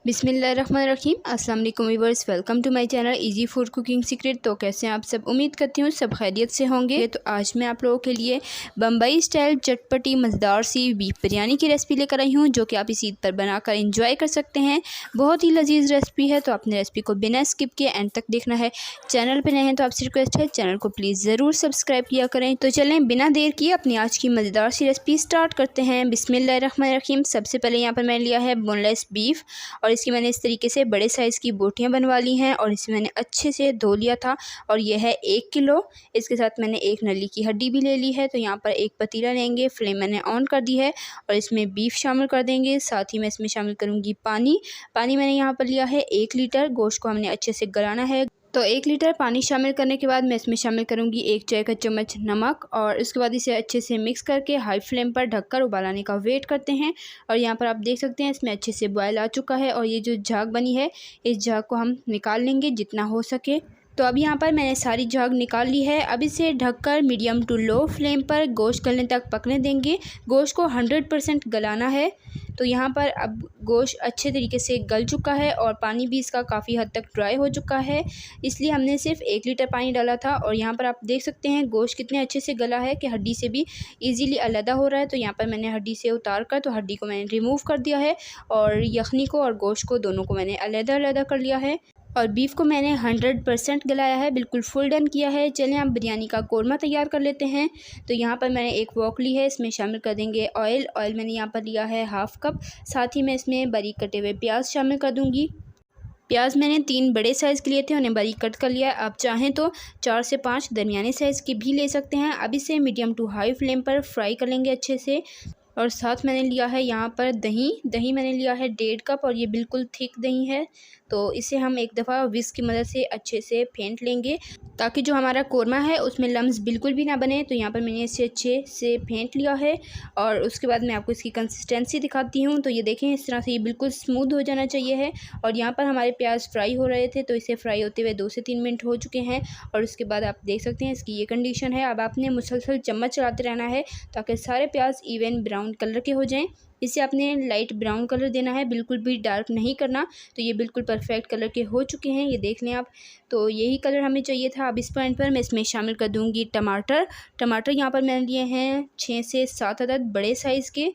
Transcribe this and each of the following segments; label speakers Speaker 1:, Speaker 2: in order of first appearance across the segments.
Speaker 1: बिस्मिल्लाहिर्रहमानिर्रहीम। अस्सलाम वालेकुम viewers, welcome to my channel easy food cooking secret. तो कैसे हैं आप सब? उम्मीद करती हूँ सब खैरियत से होंगे। तो आज मैं आप लोगों के लिए बम्बई स्टाइल चटपटी मज़ेदार सी बीफ बिरयानी की रेसिपी लेकर आई हूँ, जो कि आप इस ईद पर बनाकर इंजॉय कर सकते हैं। बहुत ही लजीज रेसिपी है, तो आपने रेसिपी को बिना स्किप किए एंड तक देखना है। चैनल पर नए हैं तो आपसे रिक्वेस्ट है चैनल को प्लीज़ ज़रूर सब्सक्राइब किया करें। तो चलें बिना देर किए अपनी आज की मज़ेदार सी रेसिपी स्टार्ट करते हैं। बिस्मिल्लाहिर्रहमानिर्रहीम। सबसे पहले यहाँ पर मैंने लिया है बोनलेस बीफ, और इसकी मैंने इस तरीके से बड़े साइज़ की बोटियां बनवा ली हैं, और इसे मैंने अच्छे से धो लिया था, और यह है 1 किलो। इसके साथ मैंने एक नली की हड्डी भी ले ली है। तो यहाँ पर एक पतीला लेंगे, फ्लेम मैंने ऑन कर दी है, और इसमें बीफ शामिल कर देंगे। साथ ही मैं इसमें शामिल करूँगी पानी। पानी मैंने यहाँ पर लिया है 1 लीटर। गोश्त को हमने अच्छे से गलाना है। तो 1 लीटर पानी शामिल करने के बाद मैं इसमें शामिल करूँगी 1 चाय का चम्मच नमक, और उसके बाद इसे अच्छे से मिक्स करके हाई फ्लेम पर ढककर उबाल आने का वेट करते हैं। और यहाँ पर आप देख सकते हैं इसमें अच्छे से बॉयल आ चुका है, और ये जो झाग बनी है इस झाग को हम निकाल लेंगे जितना हो सके। तो अब यहाँ पर मैंने सारी झाग निकाल ली है। अब इसे ढककर मीडियम टू लो फ्लेम पर गोश्त गलने तक पकने देंगे। गोश्त को 100% गलाना है। तो यहाँ पर अब गोश्त अच्छे तरीके से गल चुका है, और पानी भी इसका काफ़ी हद तक ड्राई हो चुका है, इसलिए हमने सिर्फ 1 लीटर पानी डाला था। और यहाँ पर आप देख सकते हैं गोश्त कितने अच्छे से गला है कि हड्डी से भी ईज़िली अलग हो रहा है। तो यहाँ पर मैंने हड्डी से उतार कर तो हड्डी को मैंने रिमूव कर दिया है, और यखनी को और गोश्त को दोनों को मैंने अलग-अलग कर लिया है। और बीफ को मैंने 100% गलाया है, बिल्कुल फुल डन किया है। चलें आप बिरयानी का कोरमा तैयार कर लेते हैं। तो यहाँ पर मैंने एक वॉक ली है, इसमें शामिल कर देंगे ऑयल। ऑयल मैंने यहाँ पर लिया है 1/2 कप। साथ ही मैं इसमें बारीक कटे हुए प्याज शामिल कर दूँगी। प्याज मैंने 3 बड़े साइज़ के लिए थे, उन्हें बारीक कट कर लिया है। आप चाहें तो 4 से 5 दरमियाने साइज़ के भी ले सकते हैं। अब इसे मीडियम टू हाई फ्लेम पर फ्राई कर लेंगे अच्छे से। और साथ मैंने लिया है यहाँ पर दही मैंने लिया है 1.5 कप, और ये बिल्कुल थिक दही है। तो इसे हम एक दफ़ा विस्क की मदद से अच्छे से फेंट लेंगे, ताकि जो हमारा कोरमा है उसमें लम्स बिल्कुल भी ना बने। तो यहाँ पर मैंने इसे अच्छे से फेंट लिया है, और उसके बाद मैं आपको इसकी कंसिस्टेंसी दिखाती हूँ। तो ये देखें, इस तरह से ये बिल्कुल स्मूथ हो जाना चाहिए है। और यहाँ पर हमारे प्याज फ्राई हो रहे थे, तो इसे फ्राई होते हुए 2 से 3 मिनट हो चुके हैं। और उसके बाद आप देख सकते हैं इसकी ये कंडीशन है। अब आपने मुसलसल चम्मच चलाते रहना है, ताकि सारे प्याज इवन ब्राउन कलर के हो जाएं। इसे आपने लाइट ब्राउन कलर देना है, बिल्कुल भी डार्क नहीं करना। तो ये बिल्कुल परफेक्ट कलर के हो चुके हैं, ये देख लें आप। तो यही कलर हमें चाहिए था। अब इस पॉइंट पर मैं इसमें शामिल कर दूंगी टमाटर। टमाटर यहाँ पर मैंने लिए हैं 6 से 7 अदद बड़े साइज़ के।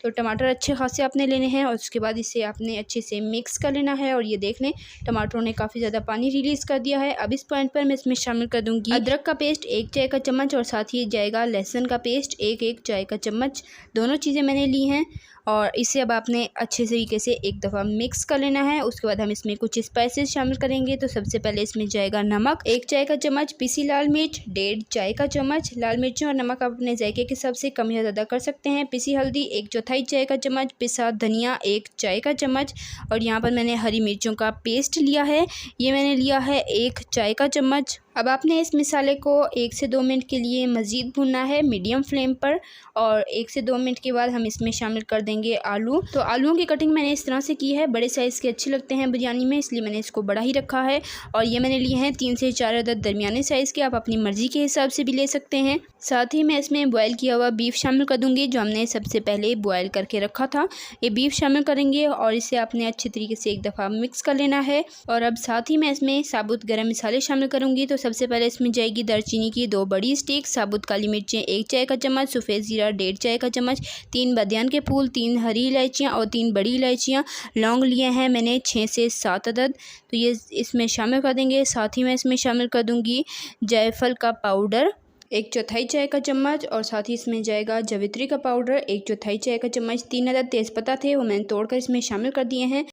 Speaker 1: तो टमाटर अच्छे खासे आपने लेने हैं, और उसके बाद इसे आपने अच्छे से मिक्स कर लेना है। और ये देख लें टमाटरों ने काफ़ी ज़्यादा पानी रिलीज़ कर दिया है। अब इस पॉइंट पर मैं इसमें शामिल कर दूंगी अदरक का पेस्ट 1 चाय का चम्मच, और साथ ही जाएगा लहसुन का पेस्ट 1 चाय का चम्मच। दोनों चीज़ें मैंने ली हैं, और इसे अब आपने अच्छे तरीके से एक दफ़ा मिक्स कर लेना है। उसके बाद हम इसमें कुछ स्पाइसेस शामिल करेंगे। तो सबसे पहले इसमें जाएगा नमक 1 चाय का चम्मच, पिसी लाल मिर्च 1.5 चाय का चम्मच। लाल मिर्चों और नमक आप अपने जायके के हिसाब से कम या ज़्यादा कर सकते हैं। पिसी हल्दी 1/4 चाय का चम्मच, पिसा धनिया 1 चाय का चम्मच। और यहाँ पर मैंने हरी मिर्चों का पेस्ट लिया है, ये मैंने लिया है 1 चाय का चम्मच। अब आपने इस मसाले को 1 से 2 मिनट के लिए मज़ीद भूनना है मीडियम फ्लेम पर, और 1 से 2 मिनट के बाद हम इसमें शामिल कर देंगे आलू। तो आलूओं की कटिंग मैंने इस तरह से की है, बड़े साइज़ के अच्छे लगते हैं बिरयानी में, इसलिए मैंने इसको बड़ा ही रखा है। और ये मैंने लिए हैं 3 से 4 अदद दरमियाने साइज़ के, आप अपनी मर्ज़ी के हिसाब से भी ले सकते हैं। साथ ही मैं इसमें बॉयल किया हुआ बीफ शामिल कर दूँगी, जो हमने सबसे पहले बॉयल करके रखा था। ये बीफ शामिल करेंगे, और इसे आपने अच्छे तरीके से एक दफ़ा मिक्स कर लेना है। और अब साथ ही मैं इसमें साबुत गर्म मसाले शामिल करूँगी। तो सबसे पहले इसमें जाएगी दालचीनी की 2 बड़ी स्टिक, साबुत काली मिर्चें 1 चाय का चम्मच, सफ़ेद ज़ीरा 1.5 चाय का चम्मच, 3 बादियान के फूल, 3 हरी इलायचियाँ और 3 बड़ी इलायचियाँ। लौंग लिए हैं मैंने 6 से 7 अदद, तो ये इसमें शामिल कर देंगे। साथ ही मैं इसमें शामिल कर दूँगी जायफल का पाउडर 1/4 चाय का चम्मच, और साथ ही इसमें जाएगा जावित्री का पाउडर 1/4 चाय का चम्मच। 3 अदद तेज़पत्ता थे, वो मैंने तोड़कर इसमें शामिल कर दिए हैं।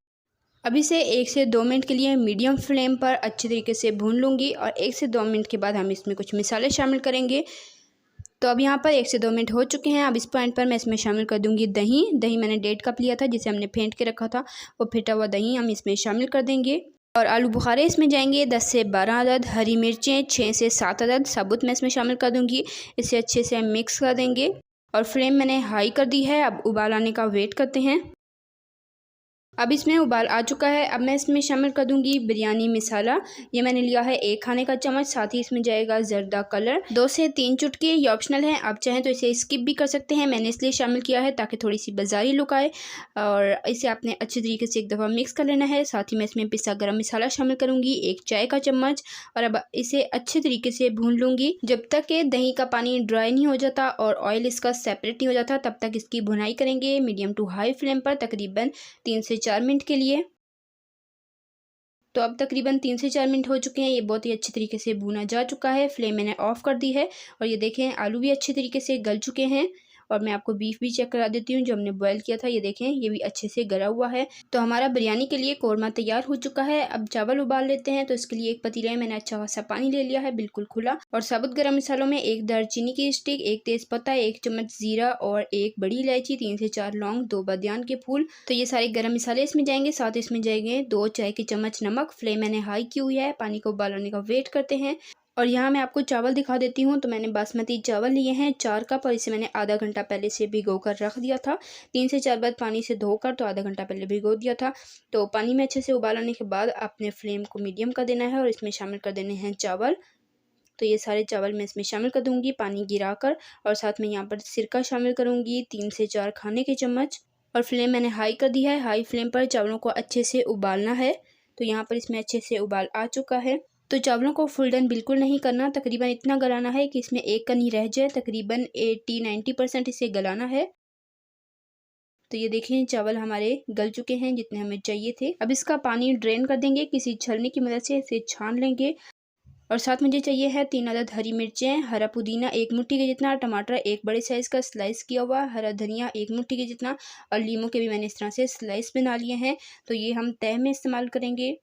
Speaker 1: अब इसे 1 से 2 मिनट के लिए मीडियम फ्लेम पर अच्छे तरीके से भून लूँगी, और 1 से 2 मिनट के बाद हम इसमें कुछ मसाले शामिल करेंगे। तो अब यहाँ पर 1 से 2 मिनट हो चुके हैं। अब इस पॉइंट पर मैं इसमें शामिल कर दूँगी दही मैंने 1.5 कप लिया था, जिसे हमने फेंट के रखा था। वो फेंटा हुआ दही हम इसमें शामिल कर देंगे। और आलू बुखारे इसमें जाएंगे 10 से 12 अदद, हरी मिर्चें 6 से 7 अदद साबुत मैं इसमें शामिल कर दूँगी। इसे अच्छे से मिक्स कर देंगे, और फ्लेम मैंने हाई कर दी है। अब उबाल आने का वेट करते हैं। अब इसमें उबाल आ चुका है। अब मैं इसमें शामिल कर दूंगी बिरयानी मसाला। ये मैंने लिया है 1 खाने का चम्मच। साथ ही इसमें जाएगा जर्दा कलर 2 से 3 चुटकी। ये ऑप्शनल है, आप चाहें तो इसे स्किप भी कर सकते हैं। मैंने इसलिए शामिल किया है ताकि थोड़ी सी बाजारी लुक आए, और इसे आपने अच्छे तरीके से एक दफ़ा मिक्स कर लेना है। साथ ही मैं इसमें पिसा गरम मसाला शामिल करूँगी 1 चाय का चम्मच, और अब इसे अच्छे तरीके से भून लूँगी जब तक कि दही का पानी ड्राई नहीं हो जाता और ऑयल इसका सेपरेट नहीं हो जाता। तब तक इसकी भुनाई करेंगे मीडियम टू हाई फ्लेम पर तकरीबन 3 से 4 मिनट के लिए। तो अब तकरीबन 3 से 4 मिनट हो चुके हैं। ये बहुत ही अच्छी तरीके से भुना जा चुका है। फ्लेम मैंने ऑफ़ कर दी है, और ये देखें आलू भी अच्छे तरीके से गल चुके हैं। और मैं आपको बीफ भी चेक करा देती हूँ जो हमने बॉयल किया था। ये देखें ये भी अच्छे से गला हुआ है। तो हमारा बिरयानी के लिए कोरमा तैयार हो चुका है। अब चावल उबाल लेते हैं। तो इसके लिए एक पतीले में मैंने अच्छा खासा पानी ले लिया है, बिल्कुल खुला, और साबुत गरम मसालों में 1 दालचीनी की स्टिक, 1 तेज़पत्ता, 1 चम्मच ज़ीरा और 1 बड़ी इलायची, 3 से 4 लौंग, 2 बादियान के फूल। तो ये सारे गरम मसाले इसमें जाएंगे। साथ इसमें जाएंगे 2 चाय के चम्मच नमक। फ्लेम मैंने हाई की हुई है। पानी को उबाल आने का वेट करते हैं। और यहाँ मैं आपको चावल दिखा देती हूँ। तो मैंने बासमती चावल लिए हैं 4 कप, और इसे मैंने आधा घंटा पहले से भिगो कर रख दिया था। 3 से 4 बार पानी से धोकर तो आधा घंटा पहले भिगो दिया था। तो पानी में अच्छे से उबाल आने के बाद आपने फ्लेम को मीडियम कर देना है, और इसमें शामिल कर देने हैं चावल। तो ये सारे चावल मैं इसमें शामिल कर दूँगी पानी गिरा कर, और साथ में यहाँ पर सिरका शामिल करूँगी 3 से 4 खाने के चम्मच। और फ्लेम मैंने हाई कर दी है। हाई फ्लेम पर चावलों को अच्छे से उबालना है। तो यहाँ पर इसमें अच्छे से उबाल आ चुका है। तो चावलों को फुल डन बिल्कुल नहीं करना, तकरीबन इतना गलाना है कि इसमें एक कनी रह जाए। तकरीबन 80-90% इसे गलाना है। तो ये देखिए चावल हमारे गल चुके हैं जितने हमें चाहिए थे। अब इसका पानी ड्रेन कर देंगे, किसी छलनी की मदद से इसे छान लेंगे। और साथ मुझे चाहिए है 3 अदद हरी मिर्चें, हरा पुदीना 1 मुट्ठी के जितना, टमाटर 1 बड़े साइज़ का स्लाइस किया हुआ, हरा धनिया 1 मुट्ठी के जितना, और लीमू के भी मैंने इस तरह से स्लाइस बना लिए हैं। तो ये हम तह में इस्तेमाल करेंगे।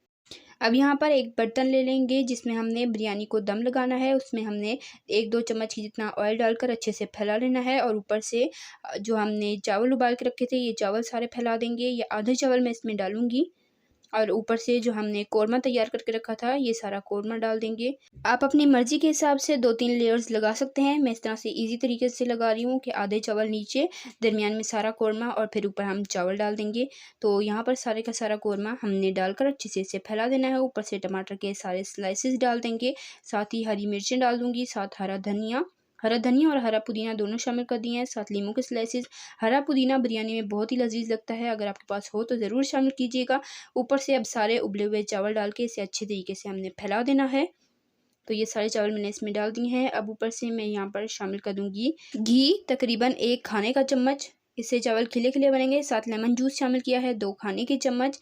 Speaker 1: अब यहाँ पर एक बर्तन ले लेंगे जिसमें हमने बिरयानी को दम लगाना है। उसमें हमने 1-2 चम्मच की जितना ऑयल डालकर अच्छे से फैला लेना है, और ऊपर से जो हमने चावल उबाल के रखे थे ये चावल सारे फैला देंगे। ये आधे चावल मैं इसमें डालूँगी, और ऊपर से जो हमने कोरमा तैयार करके रखा था ये सारा कोरमा डाल देंगे। आप अपनी मर्ज़ी के हिसाब से 2-3 लेयर्स लगा सकते हैं। मैं इस तरह से इजी तरीके से लगा रही हूँ कि आधे चावल नीचे, दरमियान में सारा कोरमा, और फिर ऊपर हम चावल डाल देंगे। तो यहाँ पर सारे का सारा कोरमा हमने डालकर अच्छे से इसे फैला देना है। ऊपर से टमाटर के सारे स्लाइसेस डाल देंगे। साथ ही हरी मिर्चें डाल दूँगी, साथ हरा धनिया और हरा पुदीना दोनों शामिल कर दिए हैं, साथ लीमू के स्लाइसेस। हरा पुदीना बिरयानी में बहुत ही लजीज लगता है, अगर आपके पास हो तो ज़रूर शामिल कीजिएगा। ऊपर से अब सारे उबले हुए चावल डाल के इसे अच्छे तरीके से हमने फैला देना है। तो ये सारे चावल मैंने इसमें डाल दिए हैं। अब ऊपर से मैं यहाँ पर शामिल कर दूँगी घी, तकरीबन 1 खाने का चम्मच। इससे चावल खिले खिले बनेंगे। साथ लेमन जूस शामिल किया है 2 खाने के चम्मच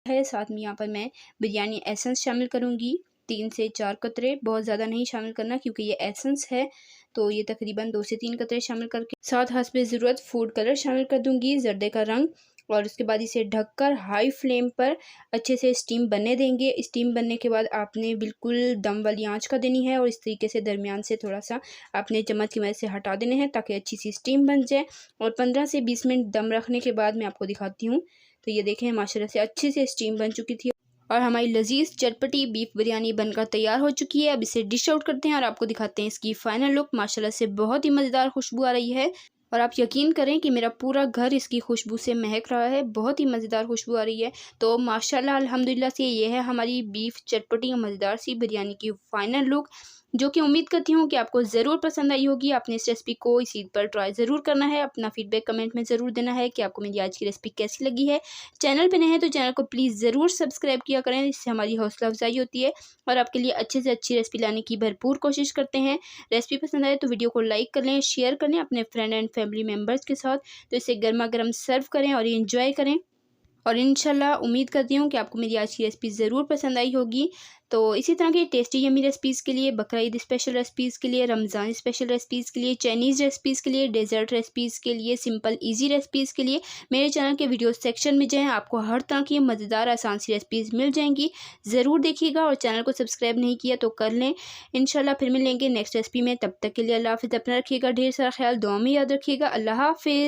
Speaker 1: है। साथ में यहाँ पर मैं बिरयानी एसेंस शामिल करूँगी 3 से 4 कतरे, बहुत ज़्यादा नहीं शामिल करना क्योंकि ये एसेंस है। तो ये तकरीबन 2 से 3 कतरे शामिल करके, साथ हस्बे ज़रूरत फूड कलर शामिल कर दूँगी, जर्दे का रंग। और उसके बाद इसे ढककर हाई फ्लेम पर अच्छे से स्टीम बनने देंगे। स्टीम बनने के बाद आपने बिल्कुल दम वाली आंच का देनी है, और इस तरीके से दरमियान से थोड़ा सा आपने चम्मच की मदद से हटा देने हैं ताकि अच्छी सी स्टीम बन जाए। और 15 से 20 मिनट दम रखने के बाद मैं आपको दिखाती हूँ। तो ये देखें माशाल्लाह से अच्छे से स्टीम बन चुकी थी, और हमारी लजीज चटपटी बीफ बिरयानी बनकर तैयार हो चुकी है। अब इसे डिश आउट करते हैं और आपको दिखाते हैं इसकी फाइनल लुक। माशाल्लाह से बहुत ही मज़ेदार खुशबू आ रही है, और आप यकीन करें कि मेरा पूरा घर इसकी खुशबू से महक रहा है। बहुत ही मज़ेदार खुशबू आ रही है। तो माशाल्लाह अल्हम्दुलिल्लाह से ये है हमारी बीफ चटपटी और मज़ेदार सी बिरयानी की फ़ाइनल लुक, जो कि उम्मीद करती हूँ कि आपको ज़रूर पसंद आई होगी। आपने इस रेसिपी को इस ईद पर ट्राई ज़रूर करना है। अपना फीडबैक कमेंट में ज़रूर देना है कि आपको मेरी आज की रेसिपी कैसी लगी है। चैनल पे नए हैं तो चैनल को प्लीज़ ज़रूर सब्सक्राइब किया करें, इससे हमारी हौसला अफजाई होती है और आपके लिए अच्छे से अच्छी रेसिपी लाने की भरपूर कोशिश करते हैं। रेसिपी पसंद आए तो वीडियो को लाइक कर लें, शेयर कर लें अपने फ्रेंड एंड फैमिली मेम्बर्स के साथ। तो इसे गर्मा गर्म सर्व करें और इंजॉय करें। और इंशाल्लाह उम्मीद करती हूँ कि आपको मेरी आज की रेसिपी ज़रूर पसंद आई होगी। तो इसी तरह की टेस्टी यमी रेसिपीज़ के लिए, बकरा ईद स्पेशल रेसिपीज़ के लिए, रमज़ान स्पेशल रेसिपीज़ के लिए, चाइनीज़ रेसिपीज़ के लिए, डेजर्ट रेसिपीज़ के लिए, सिंपल इजी रेसिपीज़ के लिए मेरे चैनल के वीडियो सेक्शन में जाएँ। आपको हर तरह की मज़ेदार आसान सी रेसिपीज़ मिल जाएंगी। ज़रूर देखिएगा, और चैनल को सब्सक्राइब नहीं किया तो कर लें। इंशाल्लाह फिर मिलेंगे नेक्स्ट रेसिपी में। तब तक के लिए अल्लाह हाफ़िज़। अपना रखिएगा ढेर सारा ख्याल, दुआ में याद रखिएगा। अल्लाह हाफ़िज़।